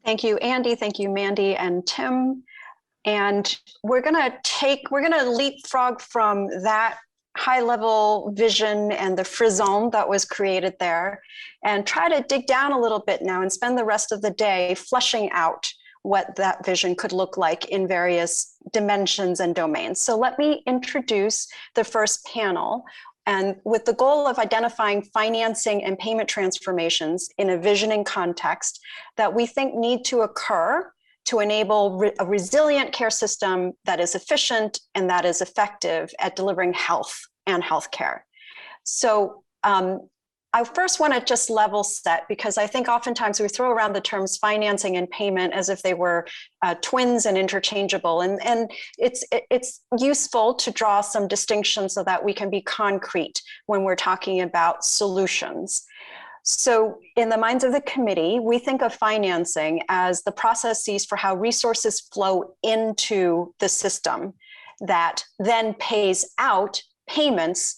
Thank you, Andy. Thank you, Mandy and Tim. And we're gonna leapfrog from that high-level vision and the frisson that was created there and try to dig down a little bit now and spend the rest of the day fleshing out what that vision could look like in various dimensions and domains. So let me introduce the first panel, and with the goal of identifying financing and payment transformations in a visioning context that we think need to occur to enable a resilient care system that is efficient and that is effective at delivering health and healthcare. So I first want to just level set, because I think oftentimes we throw around the terms financing and payment as if they were twins and interchangeable. And it's useful to draw some distinctions so that we can be concrete when we're talking about solutions. So in the minds of the committee, we think of financing as the processes for how resources flow into the system that then pays out payments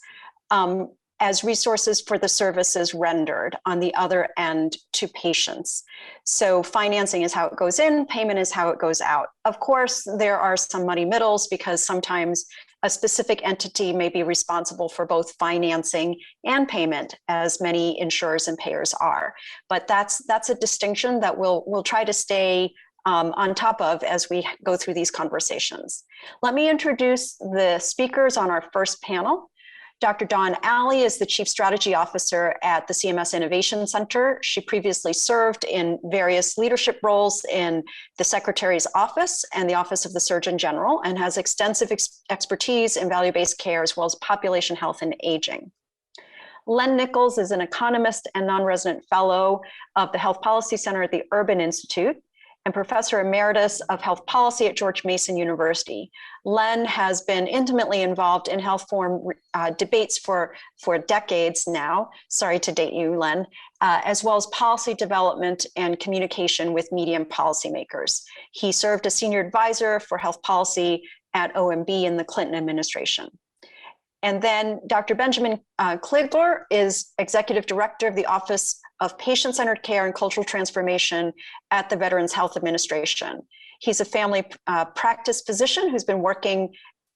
as resources for the services rendered on the other end to patients. So financing is how it goes in, payment is how it goes out. Of course, there are some muddy middles because sometimes a specific entity may be responsible for both financing and payment, as many insurers and payers are. But that's a distinction that we'll try to stay on top of as we go through these conversations. Let me introduce the speakers on our first panel. Dr. Dawn Alley is the Chief Strategy Officer at the CMS Innovation Center. She previously served in various leadership roles in the Secretary's Office and the Office of the Surgeon General, and has extensive expertise in value-based care as well as population health and aging. Len Nichols is an economist and non-resident fellow of the Health Policy Center at the Urban Institute and Professor Emeritus of Health Policy at George Mason University. Len has been intimately involved in health reform debates for decades now, sorry to date you, Len, as well as policy development and communication with media and policymakers. He served as senior advisor for health policy at OMB in the Clinton administration. And then Dr. Benjamin Kligler is Executive Director of the Office of Patient-Centered Care and Cultural Transformation at the Veterans Health Administration. He's a family practice physician who's been working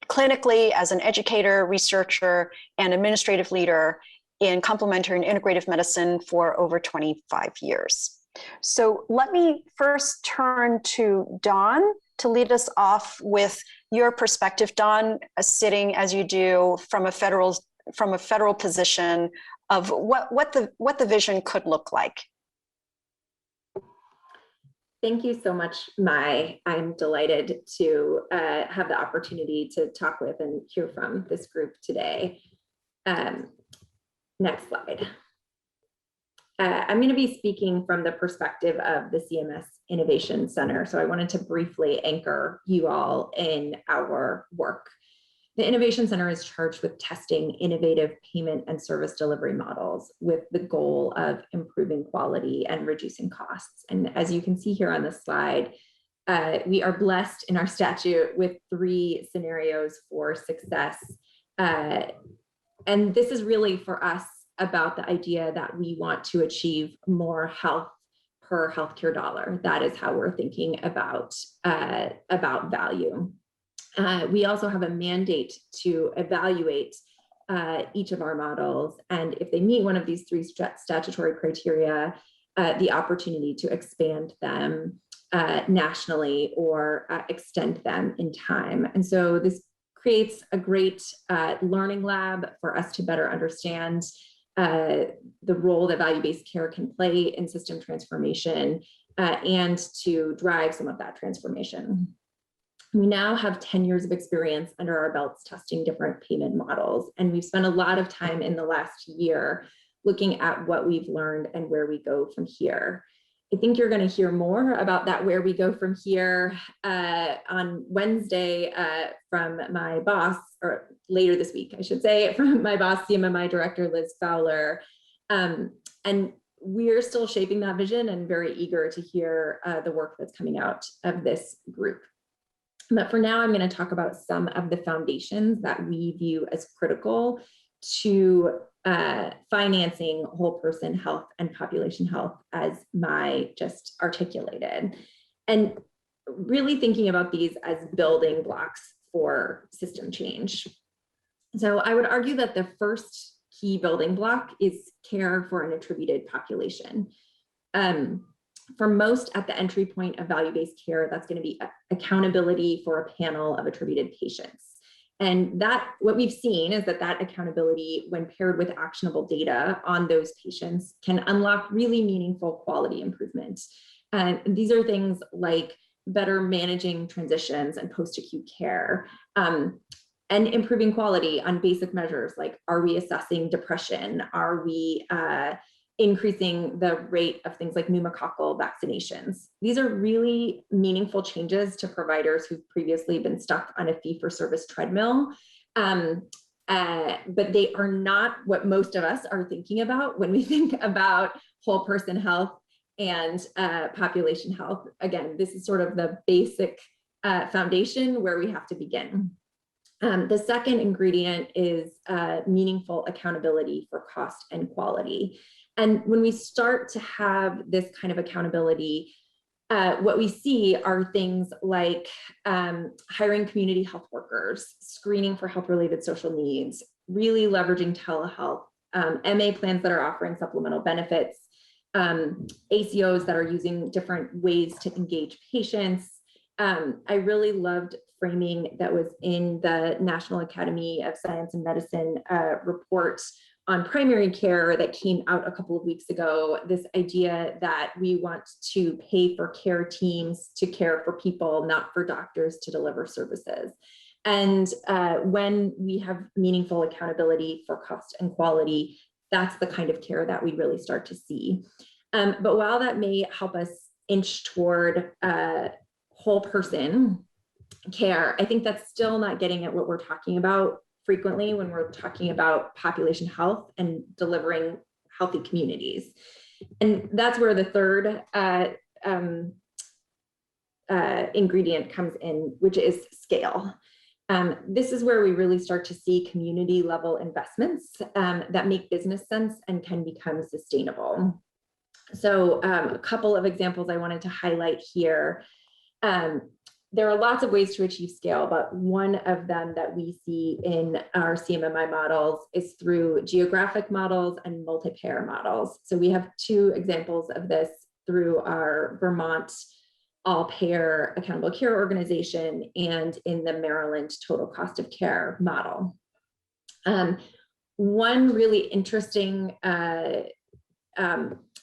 clinically as an educator, researcher, and administrative leader in complementary and integrative medicine for over 25 years. So let me first turn to Dawn to lead us off with your perspective, Dawn, sitting as you do from a federal position of what the vision could look like. Thank you so much, Mai. I'm delighted to have the opportunity to talk with and hear from this group today. Next slide. I'm going to be speaking from the perspective of the CMS Innovation Center. So I wanted to briefly anchor you all in our work. The Innovation Center is charged with testing innovative payment and service delivery models with the goal of improving quality and reducing costs. And as you can see here on the slide, we are blessed in our statute with 3 scenarios for success. And this is really for us about the idea that we want to achieve more health per healthcare dollar. That is how we're thinking about value. We also have a mandate to evaluate each of our models, and if they meet one of these 3 statutory criteria, the opportunity to expand them nationally or extend them in time. And so this creates a great learning lab for us to better understand the role that value-based care can play in system transformation and to drive some of that transformation. We now have 10 years of experience under our belts testing different payment models, and we've spent a lot of time in the last year looking at what we've learned and where we go from here. I think you're going to hear more about that where we go from here on Wednesday from my boss, or later this week, I should say, from my boss, CMMI Director Liz Fowler. And we're still shaping that vision and very eager to hear the work that's coming out of this group. But for now, I'm going to talk about some of the foundations that we view as critical to financing whole person health and population health, as Mai just articulated, and really thinking about these as building blocks for system change. So I would argue that the first key building block is care for an attributed population. For most, at the entry point of value-based care, that's going to be accountability for a panel of attributed patients. And that, what we've seen is that accountability, when paired with actionable data on those patients, can unlock really meaningful quality improvements. And these are things like better managing transitions and post-acute care, and improving quality on basic measures like, are we assessing depression? Are we increasing the rate of things like pneumococcal vaccinations? These are really meaningful changes to providers who've previously been stuck on a fee-for-service treadmill. But they are not what most of us are thinking about when we think about whole person health and population health. Again, this is sort of the basic foundation where we have to begin. The second ingredient is meaningful accountability for cost and quality. And when we start to have this kind of accountability, what we see are things like hiring community health workers, screening for health-related social needs, really leveraging telehealth, MA plans that are offering supplemental benefits, ACOs that are using different ways to engage patients. I really loved framing that was in the National Academy of Science and Medicine report on primary care that came out a couple of weeks ago, this idea that we want to pay for care teams to care for people, not for doctors to deliver services. And when we have meaningful accountability for cost and quality, that's the kind of care that we really start to see. But while that may help us inch toward whole person care, I think that's still not getting at what we're talking about frequently when we're talking about population health and delivering healthy communities. And that's where the third ingredient comes in, which is scale. This is where we really start to see community level investments that make business sense and can become sustainable. So a couple of examples I wanted to highlight here. There are lots of ways to achieve scale, but one of them that we see in our CMMI models is through geographic models and multi-payer models. So we have two examples of this through our Vermont all-payer accountable care organization and in the Maryland total cost of care model. One really interesting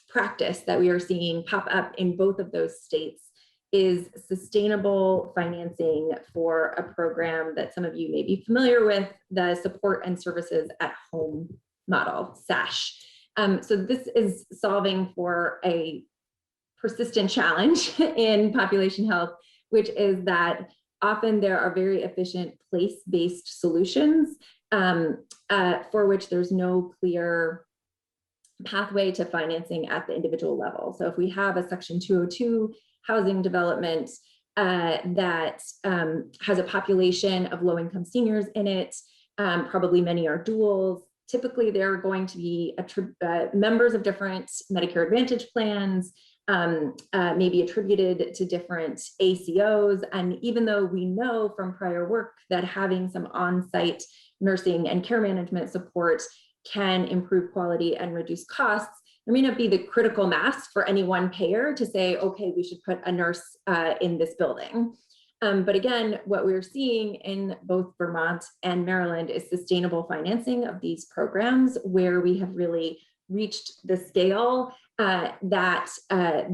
practice that we are seeing pop up in both of those states is sustainable financing for a program that some of you may be familiar with, the Support and Services at Home model, SASH. So this is solving for a persistent challenge in population health, which is that often there are very efficient place-based solutions for which there's no clear pathway to financing at the individual level. So if we have a Section 202 housing development that has a population of low-income seniors in it, probably many are duals. Typically, they're going to be members of different Medicare Advantage plans, maybe attributed to different ACOs. And even though we know from prior work that having some on-site nursing and care management support can improve quality and reduce costs, there may not be the critical mass for any one payer to say, okay, we should put a nurse in this building. But again, what we're seeing in both Vermont and Maryland is sustainable financing of these programs where we have really reached the scale that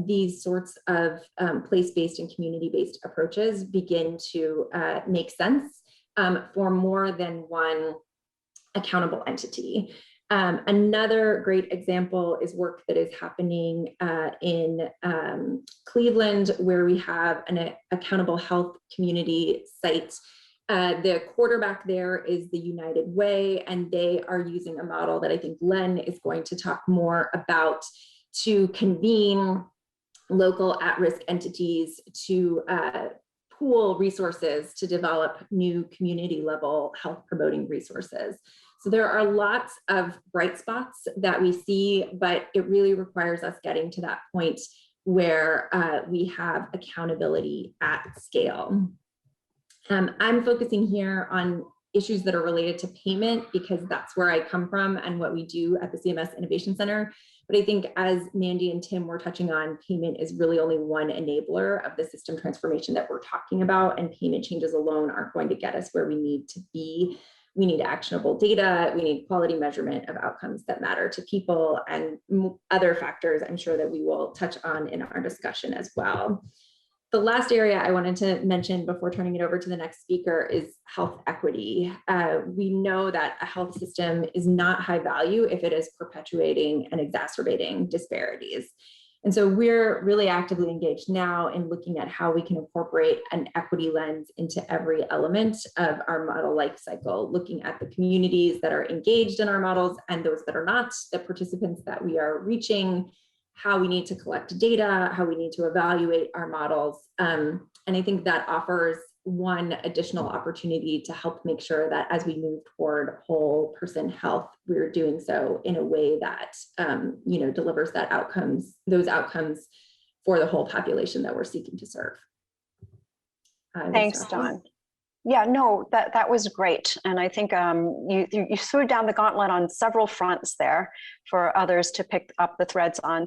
these sorts of place-based and community-based approaches begin to make sense for more than one accountable entity. Another great example is work that is happening in Cleveland, where we have an accountable health community site. The quarterback there is the United Way, and they are using a model that I think Len is going to talk more about to convene local at-risk entities to pool resources to develop new community level health promoting resources. So there are lots of bright spots that we see, but it really requires us getting to that point where we have accountability at scale. I'm focusing here on issues that are related to payment because that's where I come from and what we do at the CMS Innovation Center. But I think as Mandy and Tim were touching on, payment is really only one enabler of the system transformation that we're talking about, and payment changes alone aren't going to get us where we need to be. We need actionable data, we need quality measurement of outcomes that matter to people, and other factors I'm sure that we will touch on in our discussion as well. The last area I wanted to mention before turning it over to the next speaker is health equity. We know that a health system is not high value if it is perpetuating and exacerbating disparities. And so we're really actively engaged now in looking at how we can incorporate an equity lens into every element of our model life cycle, looking at the communities that are engaged in our models and those that are not, the participants that we are reaching, how we need to collect data, how we need to evaluate our models. And I think that offers one additional opportunity to help make sure that as we move toward whole person health, we're doing so in a way that delivers those outcomes for the whole population that we're seeking to serve. Thanks, Dawn. Yeah, no, that was great. And I think you threw down the gauntlet on several fronts there for others to pick up the threads on.